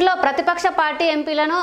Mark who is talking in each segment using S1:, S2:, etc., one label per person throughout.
S1: పార్లమెంట్లో ప్రతిపక్ష పార్టీ ఎంపీలను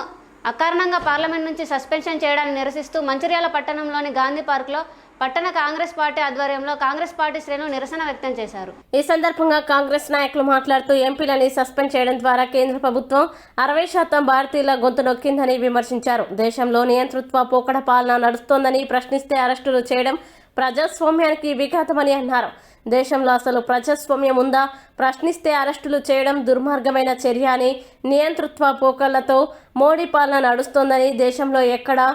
S1: అకారణంగా పార్లమెంట్ నుంచి సస్పెన్షన్ చేయడాన్ని నిరసిస్తూ మంచిర్యాల పట్టణంలోని గాంధీ పార్క్లో పట్టణ కాంగ్రెస్ పార్టీ ఆధ్వర్యంలో కాంగ్రెస్ పార్టీ శ్రేణులు నిరసన వ్యక్తం చేశారు.
S2: ఈ సందర్భంగా కాంగ్రెస్ నాయకులు మాట్లాడుతూ ఎంపీలని సస్పెండ్ చేయడం ద్వారా కేంద్ర ప్రభుత్వం 60% భారతీయుల గొంతు నొక్కిందని విమర్శించారు. దేశంలో నియంతృత్వ పోకడ పాలన నడుస్తోందని, ప్రశ్నిస్తే అరెస్టులు చేయడం ప్రజాస్వామ్యానికి విఘాతమని అన్నారు. దేశంలో అసలు ప్రజాస్వామ్యం ఉందా? ప్రశ్నిస్తే అరెస్టులు చేయడం దుర్మార్గమైన చర్య అని, నియంతృత్వ పోకళ్లతో మోడీ పాలన నడుస్తోందని, దేశంలో ఎక్కడా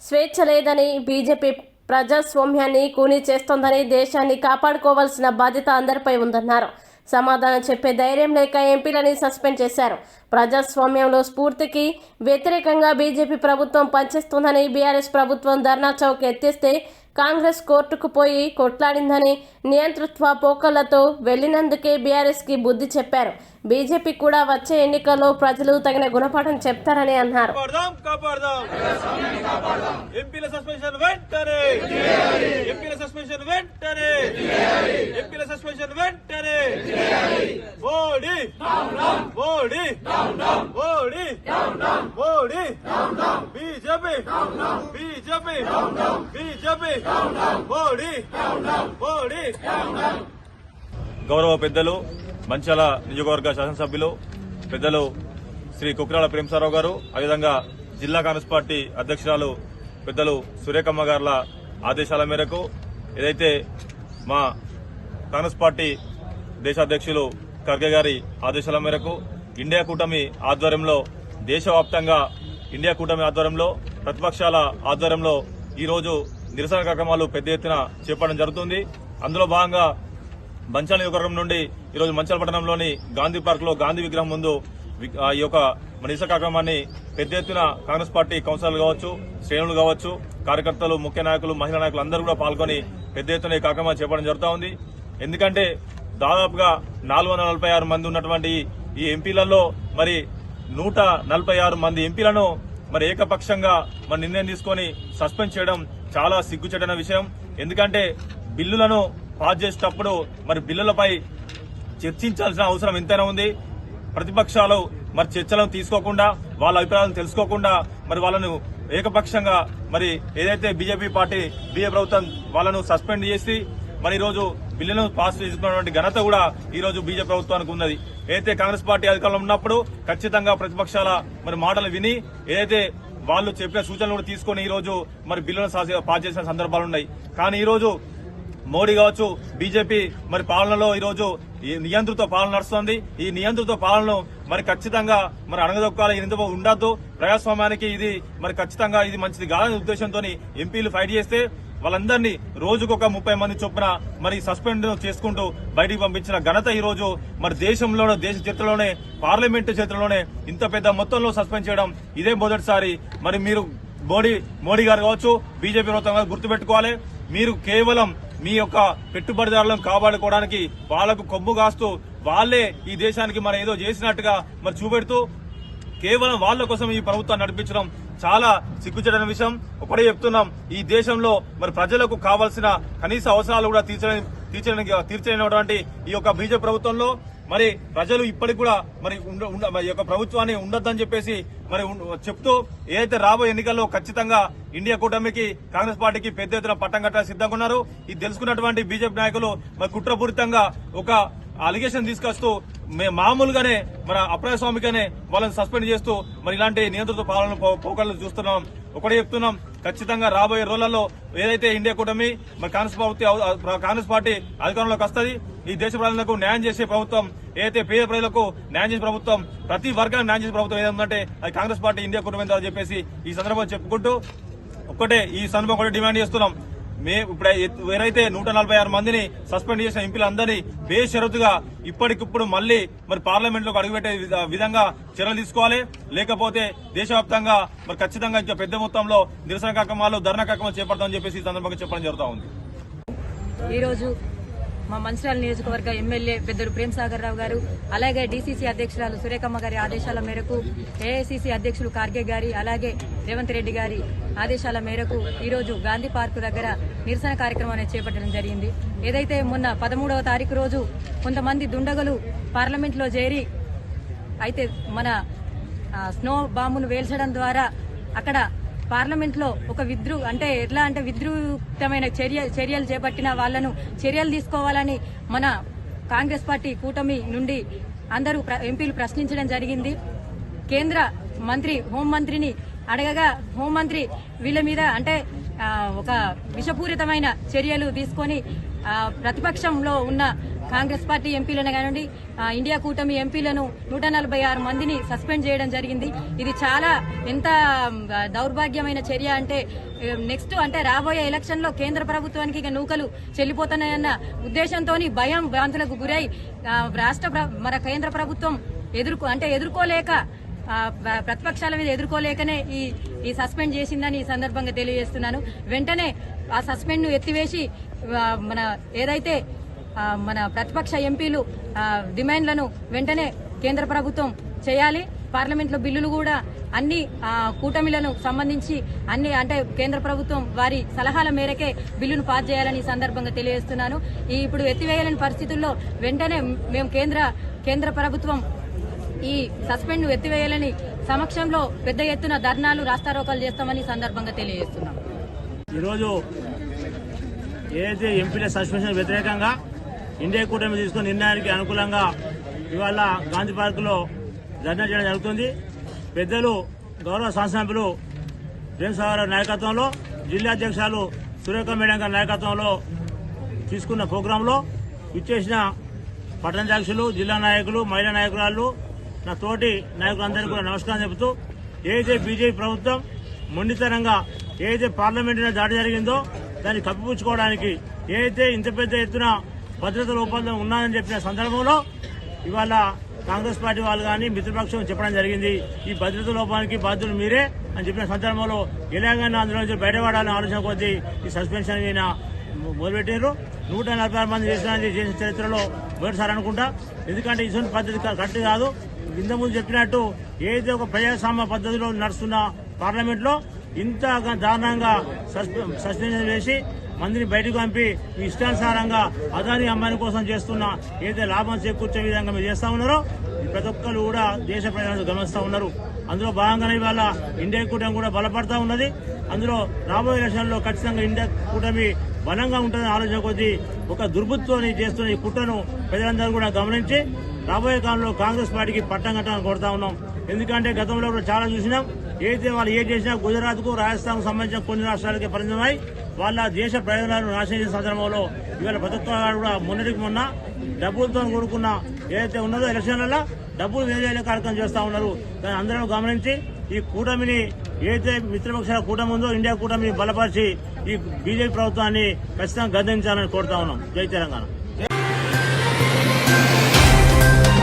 S2: స్వేచ్ఛ లేదని, బీజేపీ ప్రజాస్వామ్యాన్ని కూనీ చేస్తోందని, దేశాన్ని కాపాడుకోవాల్సిన బాధ్యత అందరిపై ఉందన్నారు. సమాధానం చెప్పే ధైర్యం లేక ఎంపీలని సస్పెండ్ చేశారు. ప్రజాస్వామ్యంలో స్ఫూర్తికి వ్యతిరేకంగా బీజేపీ ప్రభుత్వం పనిచేస్తోందని, బీఆర్ఎస్ ప్రభుత్వం ధర్నా చౌక్ ఎత్తేస్తే కాంగ్రెస్ కోర్టుకు పోయి కొట్లాడిందని, నియంతృత్వ పోకళ్లతో వెళ్లినందుకే బీఆర్ఎస్కి బుద్ధి చెప్పారు. బీజేపీ కూడా వచ్చే ఎన్నికల్లో ప్రజలు తగిన గుణపాఠం చెప్తారని అన్నారు.
S3: గౌరవ పెద్దలు మంచిర్యాల నియోజకవర్గ శాసనసభ్యులు పెద్దలు శ్రీ కుక్రాల ప్రేమసారావు గారు, అదేవిధంగా జిల్లా కాంగ్రెస్ పార్టీ అధ్యక్షురాలు పెద్దలు సురేఖమ్మ గారుల ఆదేశాల మేరకు, ఏదైతే మా కాంగ్రెస్ పార్టీ దేశాధ్యక్షులు ఖర్గే గారి ఆదేశాల మేరకు ఇండియా కూటమి ఆధ్వర్యంలో, దేశవ్యాప్తంగా ఇండియా కూటమి ఆధ్వర్యంలో, ప్రతిపక్షాల ఆధ్వర్యంలో ఈరోజు నిరసన కార్యక్రమాలు పెద్ద ఎత్తున చేపట్టడం జరుగుతుంది. అందులో భాగంగా మంచిర్యాల నియోజకవర్గం నుండి ఈరోజు మంచిర్యాల పట్టణంలోని గాంధీ పార్క్ లో గాంధీ విగ్రహం ముందు ఈ యొక్క నిరసన కార్యక్రమాన్ని పెద్ద ఎత్తున కాంగ్రెస్ పార్టీ కౌన్సిలర్లు కావచ్చు, శ్రేణులు కావచ్చు, కార్యకర్తలు, ముఖ్య నాయకులు, మహిళా నాయకులు అందరూ కూడా పాల్గొని పెద్ద ఎత్తున ఈ కార్యక్రమాన్ని చేపట్టడం జరుగుతూ ఉంది. ఎందుకంటే దాదాపుగా 446 మంది ఉన్నటువంటి ఈ ఎంపీలలో మరి 146 మంది ఎంపీలను మరి ఏకపక్షంగా మరి నిర్ణయం తీసుకొని సస్పెండ్ చేయడం చాలా సిగ్గుచేటైన విషయం. ఎందుకంటే బిల్లులను పాస్ చేసేటప్పుడు మరి బిల్లులపై చర్చించాల్సిన అవసరం ఎంతైనా ఉంది. ప్రతిపక్షాలు మరి చర్చలను తీసుకోకుండా, వాళ్ళ అభిప్రాయాలను తెలుసుకోకుండా మరి వాళ్ళను ఏకపక్షంగా మరి ఏదైతే బీజేపీ ప్రభుత్వం వాళ్ళను సస్పెండ్ చేసి మరి ఈరోజు బిల్లును పాస్ చేసుకున్నటువంటి ఘనత కూడా ఈరోజు బీజేపీ ప్రభుత్వానికి ఉన్నది. ఏదైతే కాంగ్రెస్ పార్టీ అధికారంలో ఉన్నప్పుడు ఖచ్చితంగా ప్రతిపక్షాల మరి మాటలు విని, ఏదైతే వాళ్ళు చెప్పిన సూచనలు కూడా తీసుకుని ఈరోజు మరి బిల్లును పాస్ చేసిన సందర్భాలున్నాయి. కానీ ఈరోజు మోడీ కావచ్చు, బీజేపీ మరి పాలనలో ఈరోజు నియంతృత్వ పాలన నడుస్తోంది. ఈ నియంతృత్వ పాలనను మరి ఖచ్చితంగా మరి అణగదొక్కాలి, ఎందుకు ఉండద్దు, ప్రజాస్వామ్యానికి ఇది మరి ఖచ్చితంగా ఇది మంచిది కాదనే ఉద్దేశంతో ఎంపీలు ఫైట్ చేస్తే వాళ్ళందరినీ రోజుకొక 30 మంది చొప్పున మరి సస్పెండ్ చేసుకుంటూ బయటికి పంపించిన ఘనత ఈ రోజు మరి దేశంలోనే, దేశ చరిత్రలోనే, పార్లమెంటు చరిత్రలోనే ఇంత పెద్ద మొత్తంలో సస్పెండ్ చేయడం ఇదే మొదటిసారి. మరి మీరు మోడీ గారు కావచ్చు, బీజేపీ ప్రభుత్వం గుర్తుపెట్టుకోవాలి, మీరు కేవలం మీ యొక్క పెట్టుబడిదారులను కాపాడుకోవడానికి వాళ్లకు కొమ్ము కాస్తూ వాళ్లే ఈ దేశానికి మరి ఏదో చేసినట్టుగా మరి చూపెడుతూ కేవలం వాళ్ల కోసం ఈ ప్రభుత్వాన్ని నడిపించడం చాలా సిగ్గుచేటైన విషయం. ఒకటే చెప్తున్నాం, ఈ దేశంలో మరి ప్రజలకు కావాల్సిన కనీస అవసరాలు కూడా తీర్చలేనటువంటి ఈ యొక్క బీజేపీ ప్రభుత్వంలో మరి ప్రజలు ఇప్పటికి కూడా మరి ఈ యొక్క ప్రభుత్వాన్ని ఉండొద్దని చెప్పేసి మరి చెప్తూ, ఏదైతే రాబోయే ఎన్నికల్లో ఖచ్చితంగా ఇండియా కూటమికి, కాంగ్రెస్ పార్టీకి పెద్ద ఎత్తున పట్టం కట్టాలని సిద్ధంగా ఉన్నారు. ఇది తెలుసుకున్నటువంటి బీజేపీ నాయకులు మరి కుట్రపూరితంగా ఒక అలిగేషన్ తీసుకొస్తూ మామూలుగానే మన అప్రజాస్వామికనే వాళ్ళని సస్పెండ్ చేస్తూ మరి ఇలాంటి నియంత్రిత పాలన పోకడలు చూస్తున్నాం. ఒకటే చెప్తున్నాం, ఖచ్చితంగా రాబోయే రోజులలో ఏదైతే ఇండియా కూటమి మరి కాంగ్రెస్ పార్టీ అధికారంలోకి వస్తుంది, ఈ దేశ ప్రజలకు న్యాయం చేసే ప్రభుత్వం, ఏదైతే పేద ప్రజలకు న్యాయం చేసే ప్రభుత్వం, ప్రతి వర్గానికి న్యాయం చేసే ప్రభుత్వం ఏదంటే అది కాంగ్రెస్ పార్టీ, ఇండియా కూటమి అని చెప్పేసి ఈ సందర్భంగా చెప్పుకుంటూ ఒకటే ఈ సందర్భం ఒకటే డిమాండ్ చేస్తున్నాం. ఇప్పుడు ఎవరైతే 146 మందిని సస్పెండ్ చేసిన ఎంపీలందరినీ బేషరతుగా ఇప్పటికిప్పుడు మళ్లీ మరి పార్లమెంట్ లోకి అడుగుపెట్టే విధంగా చర్యలు తీసుకోవాలి. లేకపోతే దేశవ్యాప్తంగా మరి ఖచ్చితంగా ఇంకా పెద్ద మొత్తంలో నిరసన కార్యక్రమాలు, ధర్నా కార్యక్రమాలు చేపడతామని చెప్పేసి ఈ సందర్భంగా చెప్పడం జరుగుతూ ఉంది.
S4: ఈరోజు మా మంచిర్యాల నియోజకవర్గ ఎమ్మెల్యే పెద్దలు ప్రేమసాగర్ రావు గారు, అలాగే డీసీసీ అధ్యక్షురాలు సురేఖమ్మ గారి ఆదేశాల మేరకు, ఏఐసీసీ అధ్యక్షులు ఖర్గే గారి, అలాగే రేవంత్ రెడ్డి గారి ఆదేశాల మేరకు ఈరోజు గాంధీ పార్కు దగ్గర నిరసన కార్యక్రమాన్ని చేపట్టడం జరిగింది. ఏదైతే మొన్న 13వ తారీఖు రోజు కొంతమంది దుండగులు పార్లమెంట్లో చేరి అయితే మన స్నో బాంబును వేల్చడం ద్వారా అక్కడ పార్లమెంట్ లో ఒక విద్రూతమైన చర్యలు చేపట్టిన వాళ్లను చర్యలు తీసుకోవాలని మన కాంగ్రెస్ పార్టీ కూటమి నుండి అందరూ ఎంపీలు ప్రశ్నించడం జరిగింది. కేంద్ర మంత్రి హోంమంత్రిని అడగగా హోంమంత్రి వీళ్ళ మీద ఒక విషపూరితమైన చర్యలు తీసుకొని ప్రతిపక్షంలో ఉన్న కాంగ్రెస్ పార్టీ ఎంపీలను కానివ్వండి, ఇండియా కూటమి ఎంపీలను 146 మందిని సస్పెండ్ చేయడం జరిగింది. ఇది చాలా ఎంత దౌర్భాగ్యమైన చర్య నెక్స్ట్ రాబోయే ఎలక్షన్ లో కేంద్ర ప్రభుత్వానికి ఇక నూకలు చెల్లిపోతున్నాయన్న ఉద్దేశంతో భయం భ్రాంతులకు గురై మన కేంద్ర ప్రభుత్వం ఎదుర్కోలేక ప్రతిపక్షాల మీద ఎదుర్కోలేకనే ఈ సస్పెండ్ చేసిందని ఈ సందర్భంగా తెలియజేస్తున్నాను. వెంటనే ఆ సస్పెండ్ ను ఎత్తివేసి ఏదైతే మన ప్రతిపక్ష ఎంపీలు డిమాండ్లను వెంటనే కేంద్ర ప్రభుత్వం చేయాలి. పార్లమెంట్ లో బిల్లులు కూడా అన్ని కూటమిలను సంబంధించి కేంద్ర ప్రభుత్వం వారి సలహాల మేరకే బిల్లును పాస్ చేయాలని ఈ సందర్భంగా తెలియజేస్తున్నాను. ఇప్పుడు ఎత్తివేయాలని పరిస్థితుల్లో వెంటనే మేము కేంద్ర ప్రభుత్వం ఈ సస్పెండ్ ను ఎత్తివేయాలని సమక్షంలో పెద్ద ఎత్తున ధర్నాలు రాస్తారోకాలు చేస్తామని సందర్భంగా తెలియజేస్తున్నాం.
S5: ఈరోజు ఏదైతే ఎంపీల సస్పెన్షన్ వ్యతిరేకంగా ఇండియా కూటమి తీసుకున్న నిర్ణయానికి అనుకూలంగా ఇవాళ గాంధీ పార్క్ లో ధర్నా చేయడం జరుగుతుంది. పెద్దలు గౌరవ శాసనసభ్యులు ప్రేమసాగర్ నాయకత్వంలో, జిల్లా అధ్యక్షులు సురేఖ మేడం గారి నాయకత్వంలో తీసుకున్న ప్రోగ్రాంలో ఇచ్చేసిన పట్టణాధ్యక్షులు, జిల్లా నాయకులు, మహిళా నాయకురాలు, నా తోటి నాయకులందరికీ కూడా నమస్కారం చెబుతూ, ఏదైతే బీజేపీ ప్రభుత్వం మొండితనంగా ఏదైతే పార్లమెంటులో దాడి జరిగిందో దాన్ని కప్పిపుచ్చుకోవడానికి ఏదైతే ఇంత పెద్ద ఎత్తున భద్రత లోపాలు ఉన్నాయని చెప్పిన సందర్భంలో ఇవాళ కాంగ్రెస్ పార్టీ వాళ్ళు కానీ మిత్రపక్షం చెప్పడం జరిగింది. ఈ భద్రత లోపానికి బాధ్యులు మీరే అని చెప్పిన సందర్భంలో ఎలాగైనా అందులో నుంచి బయటపడాలని ఆలోచన కొద్దీ ఈ సస్పెన్షన్ మొదలుపెట్టారు. 146 మంది చేసిన చరిత్రలో మొదటిసారి అనుకుంటా. ఎందుకంటే ఇటువంటి పద్ధతి కరెక్ట్ కాదు. ఇంతకుముందు చెప్పినట్టు ఏదైతే ఒక ప్రజాస్వామ్య పద్ధతిలో నడుస్తున్న పార్లమెంట్ లో ఇంత దారుణంగా సస్పెన్షన్ వేసి మందిని బయటకు పంపి ఇష్టానుసారంగా అదాని అమ్మాయి కోసం చేస్తున్న ఏదైతే లాభం చేకూర్చే విధంగా మీరు చేస్తా ఉన్నారో ప్రతి ఒక్కరు కూడా దేశ ప్రజలను గమనిస్తా ఉన్నారు. అందులో భాగంగానే ఇవాళ ఇండియా కూటమి కూడా బలపడతా ఉన్నది. అందులో రాబోయే ఎలక్షన్లో ఖచ్చితంగా ఇండియా కూటమి బలంగా ఉంటుందని ఆలోచన కొద్దీ ఒక దుర్బుద్ధితోని చేస్తున్న ఈ కుట్రను ప్రజలందరూ కూడా గమనించి రాబోయే కాలంలో కాంగ్రెస్ పార్టీకి పట్టం కట్టాలని కోరుతా ఉన్నాం. ఎందుకంటే గతంలో కూడా చాలా చూసినాం. ఏదైతే వాళ్ళు ఏం చేసినా గుజరాత్ కు రాజస్థాన్ కు సంబంధించిన కొన్ని రాష్ట్రాలకి పరిమితమై వాళ్ళ దేశ ప్రయోజనాలను నాశనం చేసిన సందర్భంలో ఇవాళ ప్రభుత్వాలు కూడా మొన్నటికి మొన్న డబ్బులతో కూడుకున్న ఏదైతే ఉన్నదో ఎలక్షన్లలో డబ్బులు వేరే కార్యక్రమం చేస్తా ఉన్నారు. దాన్ని అందరూ గమనించి ఈ కూటమిని ఏదైతే మిత్రపక్షాల కూటమి ఉందో ఇండియా కూటమిని బలపరిచి ఈ బీజేపీ ప్రభుత్వాన్ని ఖచ్చితంగా గద్దించాలని కోరుతా ఉన్నాం. జై తెలంగాణ.